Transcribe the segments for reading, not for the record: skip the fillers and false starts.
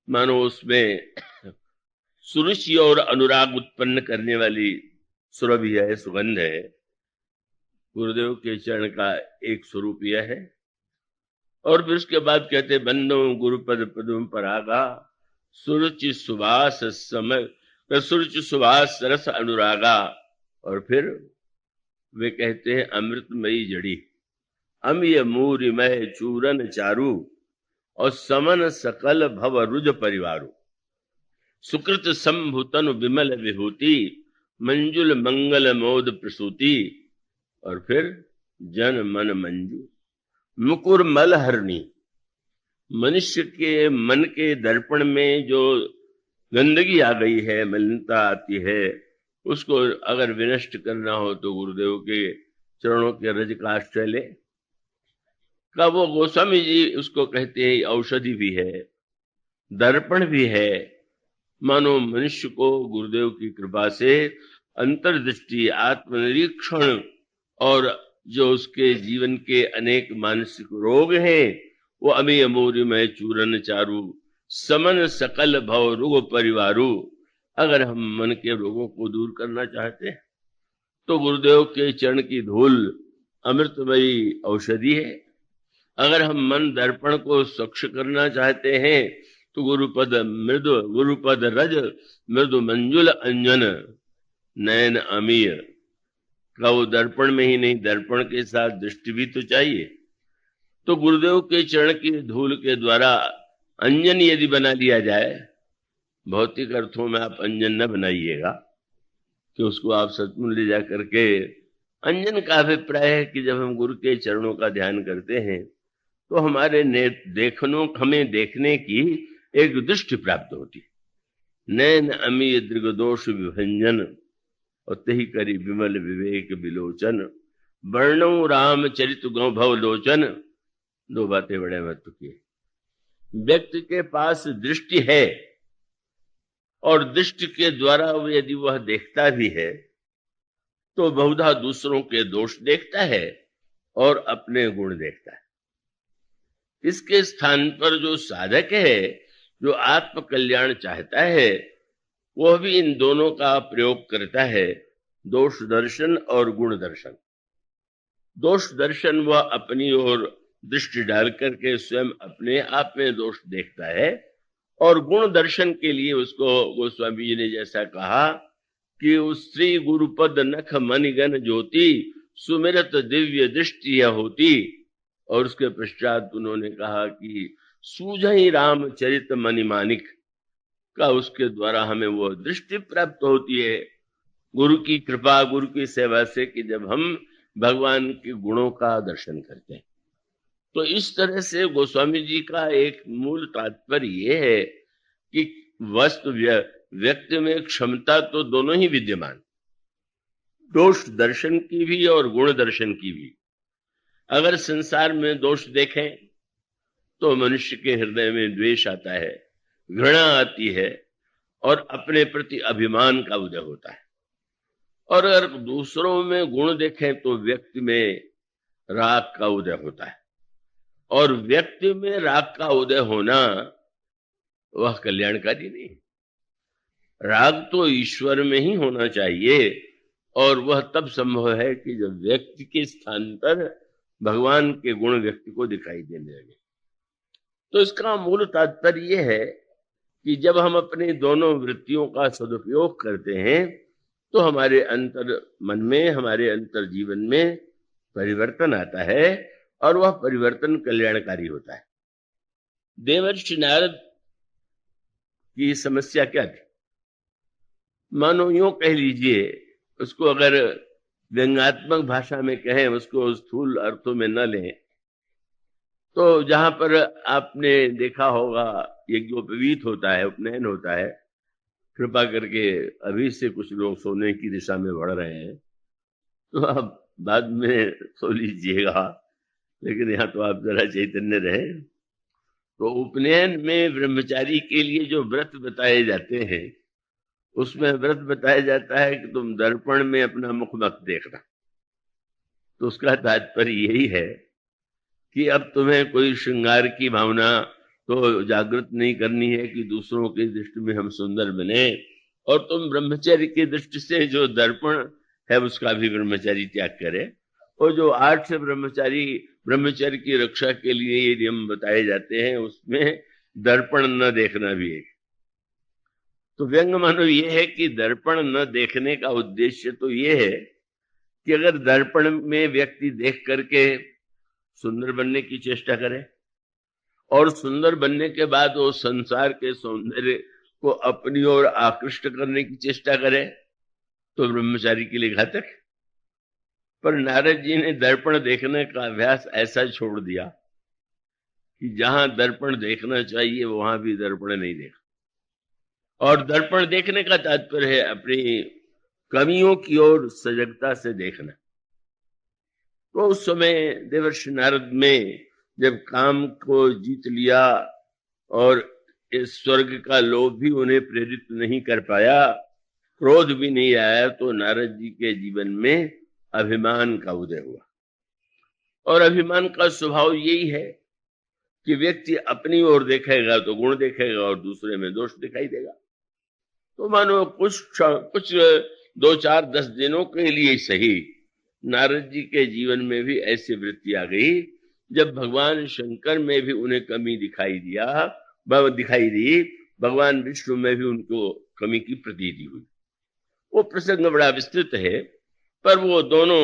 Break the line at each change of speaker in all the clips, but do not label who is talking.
मानो उसमें सुरुचि और अनुराग उत्पन्न करने वाली सुरभि है, सुगंध है। गुरुदेव के चरण का एक स्वरूप यह है। और फिर उसके बाद कहते बंदो गुरुपद पदुम परागा सुरुचि सुभाष समय सुरुचि सुभाष सरस अनुरागा। और फिर वे कहते हैं अमृतमयी जड़ी अम्य मूरिमय चूरन चारु और समन सकल भव रुज परिवारु सुकृत संभुतन विमल विभूति मंजुल मंगल मोद प्रसूति। और फिर जन मन मंजू मुकुर मल हरणी। मनुष्य के मन के दर्पण में जो गंदगी आ गई है, मलिनता आती है, उसको अगर विनष्ट करना हो तो गुरुदेव के चरणों के रज का आश्रय ले। का वो गोस्वामी जी उसको कहते हैं औषधि भी है, दर्पण भी है। मानो मनुष्य को गुरुदेव की कृपा से अंतर्दृष्टि, आत्मनिरीक्षण और जो उसके जीवन के अनेक मानसिक रोग हैं वो अमीय मूर्यमय चूरन चारु समन सकल भव रोग परिवारु। अगर हम मन के रोगों को दूर करना चाहते हैं तो गुरुदेव के चरण की धूल अमृतमयी औषधि है। अगर हम मन दर्पण को स्वच्छ करना चाहते हैं तो गुरुपद रज मृदु मंजुल अंजन नयन अमीय। का वो दर्पण में ही नहीं, दर्पण के साथ दृष्टि भी तो चाहिए। तो गुरुदेव के चरण की धूल के द्वारा अंजन यदि बना लिया जाए, भौतिक अर्थों में आप अंजन न बनाइएगा कि उसको आप सचमुच ले जा करके। अंजन का अभिप्राय है कि जब हम गुरु के चरणों का ध्यान करते हैं तो हमारे हमें देखने की एक दृष्टि प्राप्त होती है। नैन अमीय दृगदोष विभंजन और तही करी विमल विवेक विलोचन वर्णो राम चरित गौ भव लोचन। दो बातें बड़े महत्व की। व्यक्ति के पास दृष्टि है और दृष्टि के द्वारा यदि वह देखता भी है तो बहुधा दूसरों के दोष देखता है और अपने गुण देखता है। इसके स्थान पर जो साधक है, जो आत्म कल्याण चाहता है, वह भी इन दोनों का प्रयोग करता है, दोष दर्शन और गुण दर्शन। दोष दर्शन वह अपनी ओर दृष्टि डाल करके स्वयं अपने आप में दोष देखता है, और गुण दर्शन के लिए उसको गोस्वामी जी ने जैसा कहा कि उस श्री गुरुपद नख मणिगण ज्योति सुमिरत दिव्य दृष्टि होती। और उसके पश्चात उन्होंने कहा कि सूझई राम चरित मणिमानिक का उसके द्वारा हमें वो दृष्टि प्राप्त होती है गुरु की कृपा, गुरु की सेवा से, कि जब हम भगवान के गुणों का दर्शन करते हैं। तो इस तरह से गोस्वामी जी का एक मूल तात्पर्य ये है कि वस्तु व्यक्ति में क्षमता तो दोनों ही विद्यमान, दोष दर्शन की भी और गुण दर्शन की भी। अगर संसार में दोष देखें तो मनुष्य के हृदय में द्वेष आता है, घृणा आती है और अपने प्रति अभिमान का उदय होता है। और अगर दूसरों में गुण देखें तो व्यक्ति में राग का उदय होता है। और व्यक्ति में राग का उदय होना वह कल्याणकारी नहीं। राग तो ईश्वर में ही होना चाहिए, और वह तब संभव है कि जब व्यक्ति के स्थान पर भगवान के गुण व्यक्ति को दिखाई देने लगे। तो इसका मूल तात्पर्य यह है कि जब हम अपनी दोनों वृत्तियों का सदुपयोग करते हैं तो हमारे अंतर मन में, हमारे अंतर जीवन में परिवर्तन आता है, और वह परिवर्तन कल्याणकारी होता है। देवर्षि नारद की समस्या क्या थी? मानो यूं कह लीजिए, उसको अगर व्यंग्यात्मक भाषा में कहें, उसको स्थूल अर्थों में न लें, तो जहां पर आपने देखा होगा यज्ञोपवीत होता है, उपनयन होता है, कृपा करके अभी से कुछ लोग सोने की दिशा में बढ़ रहे हैं तो आप बाद में सो लीजिएगा, लेकिन यहाँ तो आप जरा चैतन्य रहे। तो उपनयन में ब्रह्मचारी के लिए जो व्रत बताए जाते हैं, उसमें व्रत बताया जाता है कि तुम दर्पण में अपना मुख मत देखना। तो उसका तात्पर्य यही है कि अब तुम्हें कोई श्रृंगार की भावना तो जागृत नहीं करनी है कि दूसरों की दृष्टि में हम सुंदर बने, और तुम ब्रह्मचर्य की दृष्टि से जो दर्पण है उसका भी ब्रह्मचारी त्याग करे। और जो 8 से ब्रह्मचर्य की रक्षा के लिए ये नियम बताए जाते हैं, उसमें दर्पण न देखना भी है। तो व्यंग मानो ये है कि दर्पण न देखने का उद्देश्य तो ये है कि अगर दर्पण में व्यक्ति देख करके सुंदर बनने की चेष्टा करे और सुंदर बनने के बाद वो संसार के सौंदर्य को अपनी ओर आकृष्ट करने की चेष्टा करे, तो ब्रह्मचारी के लिए घातक है। पर नारद जी ने दर्पण देखने का अभ्यास ऐसा छोड़ दिया कि जहां दर्पण देखना चाहिए वहां भी दर्पण नहीं देखा। और दर्पण देखने का तात्पर्य है अपनी कमियों की ओर सजगता से देखना। तो उस समय देवर्षि नारद में जब काम को जीत लिया और इस स्वर्ग का लोभ भी उन्हें प्रेरित नहीं कर पाया, क्रोध भी नहीं आया, तो नारद जी के जीवन में अभिमान का उदय हुआ। और अभिमान का स्वभाव यही है कि व्यक्ति अपनी ओर देखेगा तो गुण देखेगा और दूसरे में दोष दिखाई देगा। तो मानो कुछ 2-4-10 दिनों के लिए सही नारद जी के जीवन में भी ऐसी वृत्ति आ गई, जब भगवान शंकर में भी उन्हें कमी दिखाई दी, भगवान विष्णु में भी उनको कमी की प्रतीति हुई। वो प्रसंग बड़ा विस्तृत है, पर वो दोनों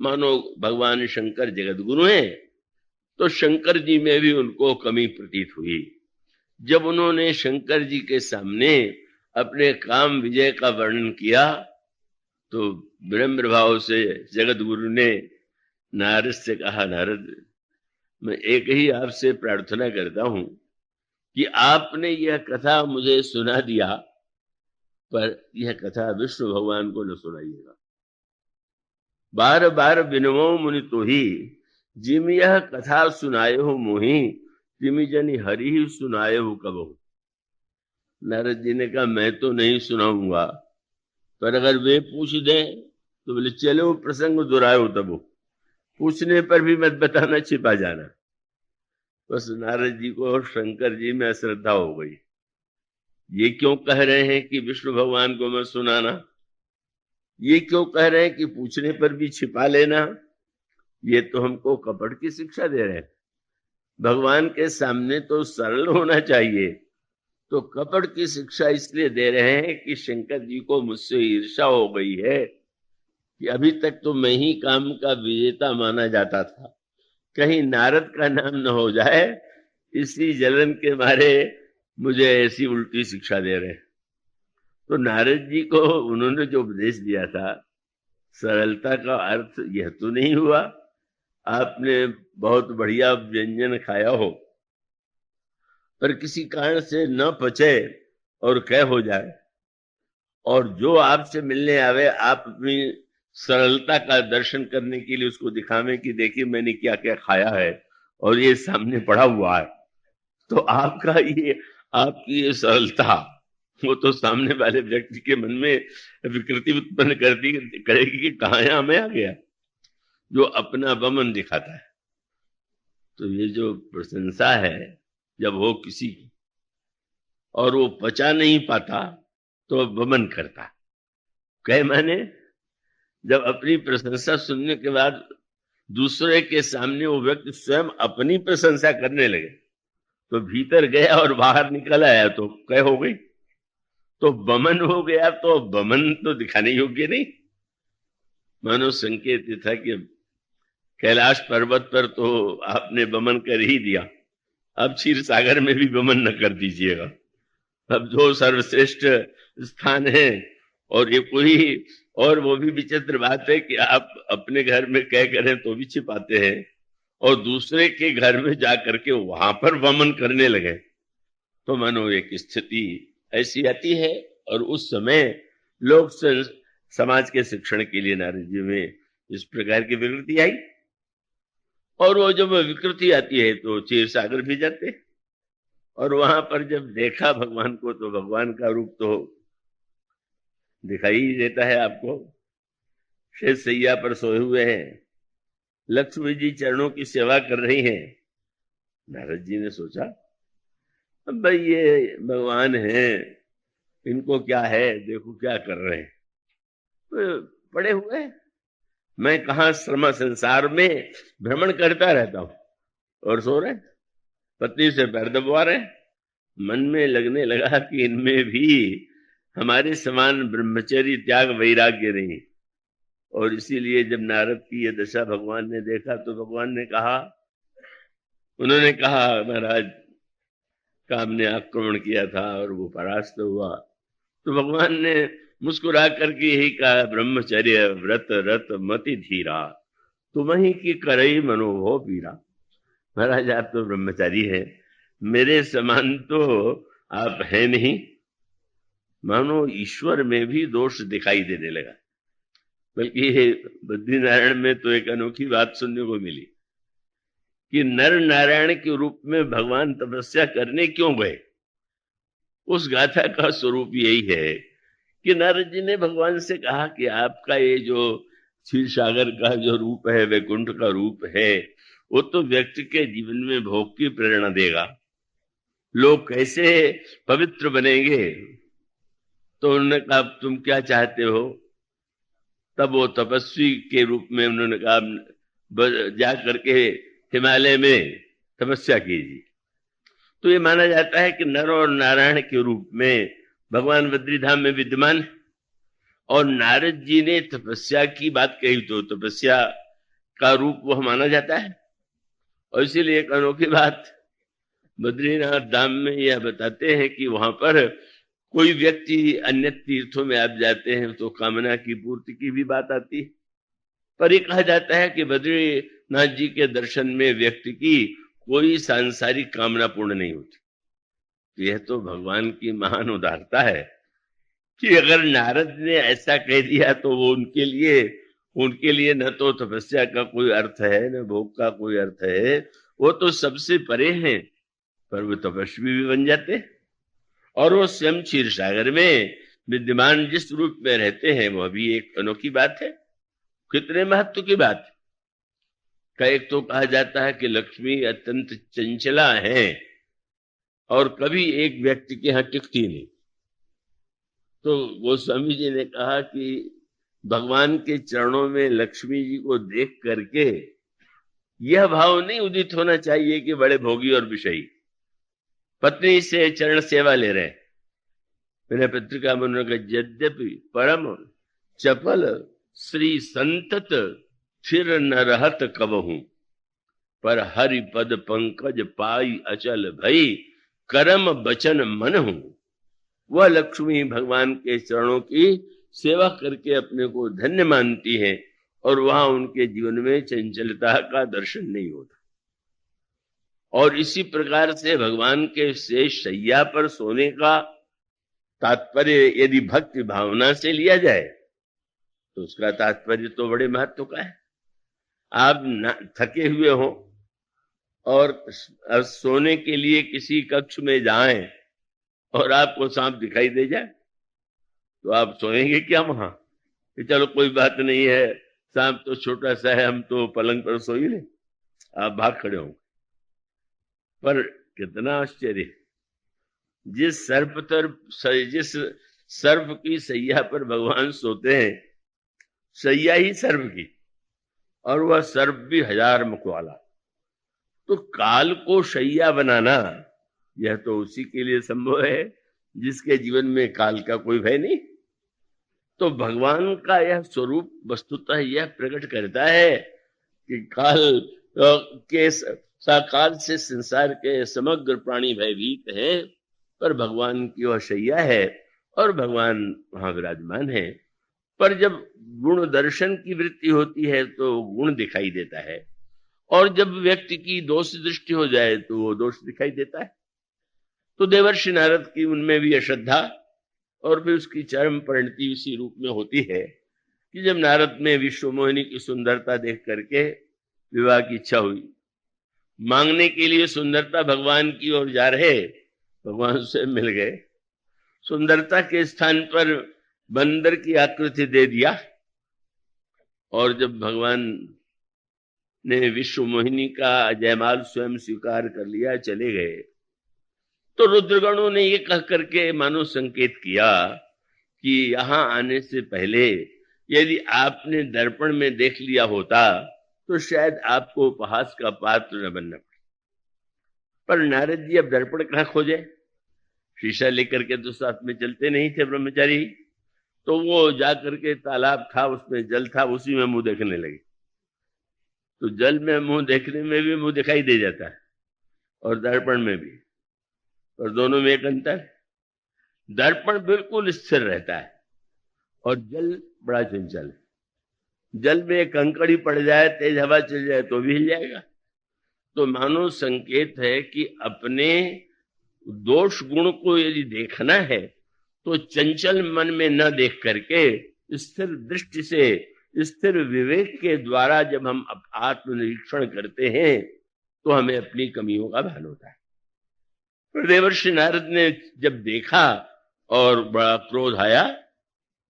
मानो भगवान शंकर जगत गुरु हैं, तो शंकर जी में भी उनको कमी प्रतीत हुई। जब उन्होंने शंकर जी के सामने अपने काम विजय का वर्णन किया, तो विनम्र भाव से जगत गुरु ने नारद से कहा, नारद, मैं एक ही आपसे प्रार्थना करता हूं कि आपने यह कथा मुझे सुना दिया, पर यह कथा विष्णु भगवान को न सुनाइएगा। बार बार बिनवो मुनि तो ही, जिम यह कथा सुनाए हो मोही, तिमि जनि हरि ही सुनाए हो कबहू। नारद जी ने कहा, मैं तो नहीं सुनाऊंगा, पर अगर वे पूछ दें तो बोले चलो प्रसंग दोहराओ, तब पूछने पर भी मत बताना, छिपा जाना। बस नारद जी को और शंकर जी में अश्रद्धा हो गई। ये क्यों कह रहे हैं कि विष्णु भगवान को मत सुनाना, ये क्यों कह रहे हैं कि पूछने पर भी छिपा लेना, ये तो हमको कपट की शिक्षा दे रहे हैं। भगवान के सामने तो सरल होना चाहिए, तो कपट की शिक्षा इसलिए दे रहे हैं कि शंकर जी को मुझसे ईर्ष्या हो गई है कि अभी तक तो मैं ही काम का विजेता माना जाता था, कहीं नारद का नाम न हो जाए, इसी जलन के मारे मुझे ऐसी उल्टी शिक्षा दे रहे हैं। तो नारद जी को उन्होंने जो उपदेश दिया था, सरलता का अर्थ यह तो नहीं हुआ आपने बहुत बढ़िया व्यंजन खाया हो, पर किसी कारण से न पचे और कह हो जाए, और जो आपसे मिलने आवे आप अपनी सरलता का दर्शन करने के लिए उसको दिखावे कि देखिए मैंने क्या क्या खाया है और ये सामने पड़ा हुआ है, तो आपकी ये सरलता वो तो सामने वाले व्यक्ति के मन में विकृति उत्पन्न करेगी कि कहाँ यहां मैं आ गया, जो अपना बमन दिखाता है। तो ये जो प्रशंसा है जब हो किसी की और वो पचा नहीं पाता तो बमन करता, कहे मैंने जब अपनी प्रशंसा सुनने के बाद दूसरे के सामने वो व्यक्ति स्वयं अपनी प्रशंसा करने लगे, तो भीतर गया और बाहर निकल आया तो कह हो गई, तो बमन हो गया, तो बमन तो दिखाने योग्य नहीं। मानो संकेत था कि कैलाश पर्वत पर तो आपने बमन कर ही दिया, अब क्षीर सागर में भी बमन न कर दीजिएगा। अब जो सर्वश्रेष्ठ स्थान है, और ये कोई और वो भी विचित्र बात है कि आप अपने घर में कह करें तो भी छिपाते हैं और दूसरे के घर में जा करके वहां पर वमन करने लगे, तो मानो एक स्थिति ऐसी आती है। और उस समय लोग समाज के शिक्षण के लिए नारद जी में इस प्रकार की विकृति आई, और वो जब विकृति आती है तो क्षीर सागर भी जाते, और वहां पर जब देखा भगवान को तो भगवान का रूप तो दिखाई ही देता है आपको। शेष सैया पर सोए हुए हैं, लक्ष्मी जी चरणों की सेवा कर रही हैं। नारद जी ने सोचा अब भाई ये भगवान हैं, इनको क्या है, देखो क्या कर रहे हैं, तो पड़े हुए हैं। मैं कहाँ श्रम संसार में भ्रमण करता रहता हूं और सो रहे हैं, पत्नी से पैर दबवा रहे हैं। मन में लगने लगा कि इनमें भी हमारे समान ब्रह्मचर्य त्याग वैराग्य नहीं। और इसीलिए जब नारद की ये दशा भगवान ने देखा तो भगवान ने कहा, उन्होंने कहा महाराज काम ने आक्रमण किया था और वो परास्त हुआ। तो भगवान ने मुस्कुरा करके यही कहा, ब्रह्मचर्य व्रत रत मति धीरा, तुम ही की करई मनोभव पीरा। महाराज आप तो ब्रह्मचारी है, मेरे समान तो आप है नहीं। मानो ईश्वर में भी दोष दिखाई देने लगा। बल्कि बद्रीनारायण में तो एक अनोखी बात सुनने को मिली कि नर नारायण के रूप में भगवान तपस्या करने क्यों गए। उस गाथा का स्वरूप यही है कि नारद जी ने भगवान से कहा कि आपका ये जो क्षीर सागर का जो रूप है, वैकुंठ का रूप है, वो तो व्यक्ति के जीवन में भोग की प्रेरणा देगा, लोग कैसे पवित्र बनेंगे। तो उन्होंने कहा तुम क्या चाहते हो। तब वो तपस्वी के रूप में उन्होंने कहा जा करके हिमालय में तपस्या कीजिए। तो ये माना जाता है कि नर और नारायण के रूप में भगवान बद्रीधाम में विद्यमान है। और नारद जी ने तपस्या की बात कही तो तपस्या का रूप वह माना जाता है। और इसीलिए एक अनोखी बात बद्रीनाथ धाम में यह बताते हैं कि वहां पर कोई व्यक्ति अन्य तीर्थों में आप जाते हैं तो कामना की पूर्ति की भी बात आती है, पर यह कहा जाता है कि बद्रीनाथ जी के दर्शन में व्यक्ति की कोई सांसारिक कामना पूर्ण नहीं होती। यह तो भगवान की महान उदारता है कि अगर नारद ने ऐसा कह दिया तो वो उनके लिए न तो तपस्या का कोई अर्थ है न भोग का कोई अर्थ है, वो तो सबसे परे हैं, पर वो तपस्वी भी बन जाते हैं। और वो स्वयं क्षीर सागर में विद्यमान जिस रूप में रहते हैं वह भी एक अनोखी बात है। कितने महत्व की बात है। एक तो कहा जाता है कि लक्ष्मी अत्यंत चंचला है और कभी एक व्यक्ति के यहाँ टिकती नहीं। तो गोस्वामी जी ने कहा कि भगवान के चरणों में लक्ष्मी जी को देख करके यह भाव नहीं उदित होना चाहिए कि बड़े भोगी और विषयी पत्नी से चरण सेवा ले रहे हैं। मैंने पत्रिका में उन्होंने कहा, यद्यपि परम चपल श्री संतत फिर न रहत कबहू, पर हरि पद पंकज पाई अचल भई, करम बचन मन हूं। वह लक्ष्मी भगवान के चरणों की सेवा करके अपने को धन्य मानती है और वहां उनके जीवन में चंचलता का दर्शन नहीं होता। और इसी प्रकार से भगवान के शेष शैया पर सोने का तात्पर्य यदि भक्ति भावना से लिया जाए तो उसका तात्पर्य तो बड़े महत्व का है। आप थके हुए हो और सोने के लिए किसी कक्ष में जाएं और आपको सांप दिखाई दे जाए तो आप सोएंगे क्या वहां कि चलो कोई बात नहीं है, सांप तो छोटा सा है, हम तो पलंग पर सो ही ले। आप भाग खड़े होंगे। पर कितना आश्चर्य, जिस सर्प की सैया पर भगवान सोते हैं, सैया ही सर्प की, और वह सर्प भी 1000 मुख वाला। तो काल को शैया बनाना यह तो उसी के लिए संभव है जिसके जीवन में काल का कोई भय नहीं। तो भगवान का यह स्वरूप वस्तुतः यह प्रकट करता है कि काल के साकाल से संसार के समग्र प्राणी भयभीत है, पर भगवान की वह शैया है और भगवान वहां विराजमान है। पर जब गुण दर्शन की वृत्ति होती है तो गुण दिखाई देता है, और जब व्यक्ति की दोष दृष्टि हो जाए तो वो दोष दिखाई देता है। तो देवर्षि नारद की उनमें भी अश्रद्धा और फिर उसकी चरम परिणति इसी रूप में होती है कि जब नारद में विश्व मोहिनी की सुंदरता देख करके विवाह की इच्छा हुई, मांगने के लिए सुंदरता भगवान की ओर जा रहे, भगवान से मिल गए, सुंदरता के स्थान पर बंदर की आकृति दे दिया। और जब भगवान ने विश्व मोहिनी का जयमाल स्वयं स्वीकार कर लिया, चले गए, तो रुद्रगणों ने ये कह करके मानो संकेत किया कि यहां आने से पहले यदि आपने दर्पण में देख लिया होता तो शायद आपको उपहास का पात्र न बनना पड़े। पर नारद जी अब दर्पण कहां खोजे? शीशा लेकर के तो साथ में चलते नहीं थे ब्रह्मचारी। तो वो जाकर के तालाब था, उसमें जल था, उसी में मुंह देखने लगे। तो जल में मुंह देखने में भी मुंह दिखाई दे जाता है और दर्पण में भी, और दोनों में एक अंतर। दर्पण बिल्कुल स्थिर रहता है और जल बड़ा चंचल है। जल में एक कंकड़ी पड़ जाए, तेज हवा चल जाए तो भी हिल जाएगा। तो मानो संकेत है कि अपने दोष गुण को यदि देखना है तो चंचल मन में न देख करके स्थिर दृष्टि से, स्थिर विवेक के द्वारा जब हम आत्मनिरीक्षण करते हैं तो हमें अपनी कमियों का भान होता है। पर देवर्षि नारद ने जब देखा और बड़ा क्रोध आया,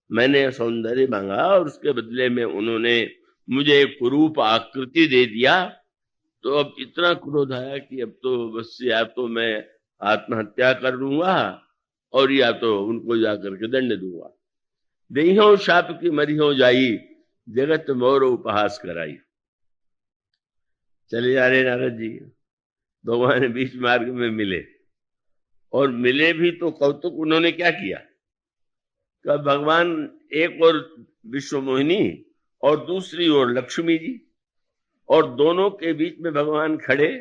मैंने सौंदर्य मांगा और उसके बदले में उन्होंने मुझे एक कुरूप आकृति दे दिया। तो अब इतना क्रोध आया कि अब तो बस या तो मैं आत्महत्या कर लूंगा और या तो उनको जाकर के दंड दूंगा। देहियों शाप की मरियो जाई, जगत मोर उपहास कराई। चले जा रहे नारद जी, भगवान बीच मार्ग में मिले, और मिले भी तो कौतुक उन्होंने क्या किया कि भगवान एक और विश्व मोहिनी और दूसरी ओर लक्ष्मी जी, और दोनों के बीच में भगवान खड़े,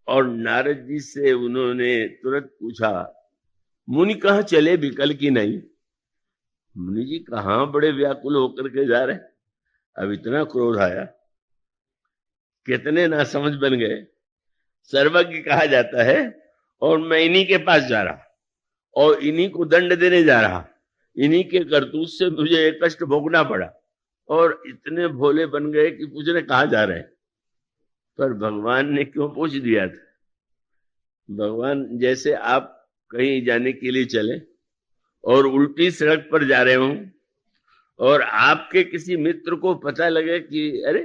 और नारद जी से उन्होंने तुरंत पूछा, मुनि कहाँ चले विकल की नहीं? मुनि जी कहाँ बड़े व्याकुल होकर के जा रहे? अब इतना क्रोध आया, कितने नासमझ बन गए। सर्वज्ञ कहा जाता है और मैं इन्हीं के पास जा रहा और इन्हीं को दंड देने जा रहा, इन्हीं के करतूत से मुझे एक कष्ट भोगना पड़ा, और इतने भोले बन गए कि पूछ रहे कहाँ जा रहे हैं। पर भगवान ने क्यों पूछ दिया था? भगवान जैसे आप कहीं जाने के लिए चले और उल्टी सड़क पर जा रहे हो और आपके किसी मित्र को पता लगे कि अरे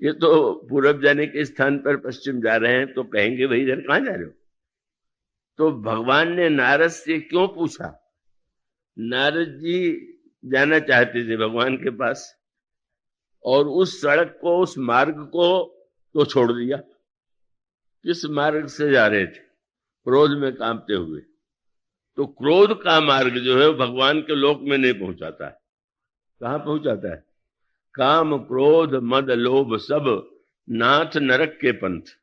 ये तो पूरब जाने के स्थान पर पश्चिम जा रहे हैं, तो कहेंगे भाई इधर कहाँ जा रहे हो? तो भगवान ने नारद से क्यों पूछा? नारद जी जाना चाहते थे भगवान के पास, और उस सड़क को, उस मार्ग को तो छोड़ दिया। किस मार्ग से जा रहे थे? क्रोध में कांपते हुए। तो क्रोध का मार्ग जो है भगवान के लोक में नहीं पहुंचाता है। कहां पहुंचाता है? काम क्रोध मद लोभ सब नाथ नरक के पंथ।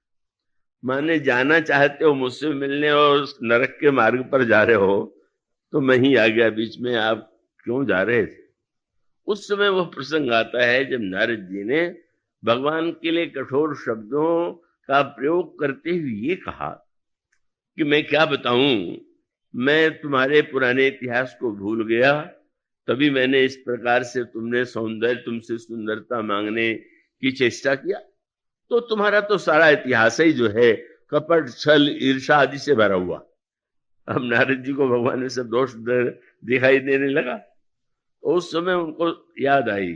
माने जाना चाहते हो मुझसे मिलने और नरक के मार्ग पर जा रहे हो, तो मैं ही आ गया बीच में, आप क्यों जा रहे थे? उस समय वह प्रसंग आता है जब नारद जी ने भगवान के लिए कठोर शब्दों का प्रयोग करते हुए ये कहा कि मैं क्या बताऊं, मैं तुम्हारे पुराने इतिहास को भूल गया, तभी मैंने इस प्रकार से तुमसे सुंदरता मांगने की चेष्टा किया। तो तुम्हारा तो सारा इतिहास ही जो है कपट छल ईर्षा आदि से भरा हुआ। अब नारद जी को भगवान में सब दोष दिखाई देने लगा। उस समय उनको याद आई,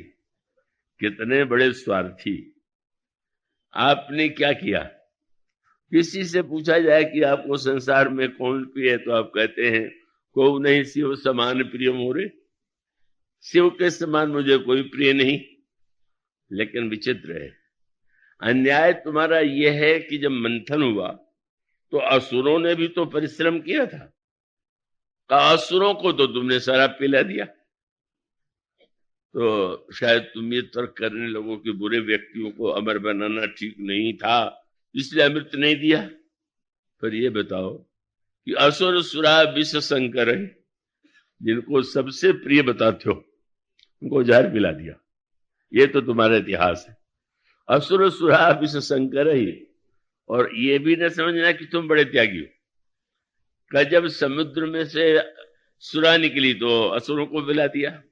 कितने बड़े स्वार्थी, आपने क्या किया? किसी से पूछा जाए कि आपको संसार में कौन प्रिय है तो आप कहते हैं को नहीं शिव समान प्रिय मोरे, शिव के समान मुझे कोई प्रिय नहीं। लेकिन विचित्र है, अन्याय तुम्हारा यह है कि जब मंथन हुआ तो असुरों ने भी तो परिश्रम किया था, असुरों को तो तुमने शराब पिला दिया। तो शायद तुम ये तर्क करने लोगों कि बुरे व्यक्तियों को अमर बनाना ठीक नहीं था, इसलिए अमृत नहीं दिया। पर ये बताओ कि असुर सुरा विष शंकर है, जिनको सबसे प्रिय बताते हो उनको जहर पिला दिया। ये तो तुम्हारा इतिहास है। असुर सुरा विष शंकर ही, और ये भी न समझना कि तुम बड़े त्यागी हो। का जब समुद्र में से सुरा निकली तो असुरों को पिला दिया,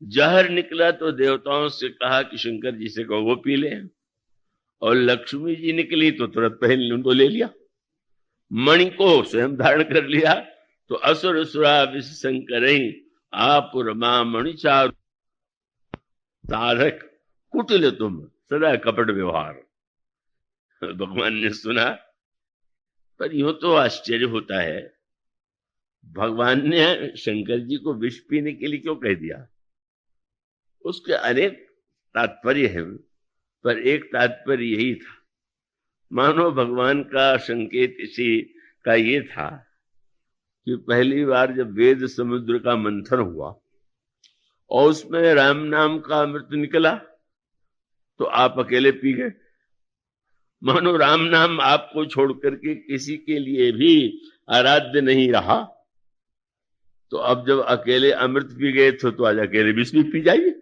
जहर निकला तो देवताओं से कहा कि शंकर जी से कहो वो पी ले, और लक्ष्मी जी निकली तो तुरंत पहन उनको ले लिया, मणि को स्वयं धारण कर लिया। तो असुर सुरा विष शंकर आप रमा मणि चार साधक कुटिल तुम सदा कपट व्यवहार। भगवान ने सुना पर यूं तो आश्चर्य होता है, भगवान ने शंकर जी को विष पीने के लिए क्यों कह दिया? उसके अनेक तात्पर्य हैं, पर एक तात्पर्य यही था, मानो भगवान का संकेत इसी का ये था कि पहली बार जब वेद समुद्र का मंथन हुआ और उसमें राम नाम का अमृत निकला तो आप अकेले पी गए। मानो राम नाम आपको छोड़ करके किसी के लिए भी आराध्य नहीं रहा, तो अब जब अकेले अमृत पी गए तो आज अकेले विष भी पी जाइए।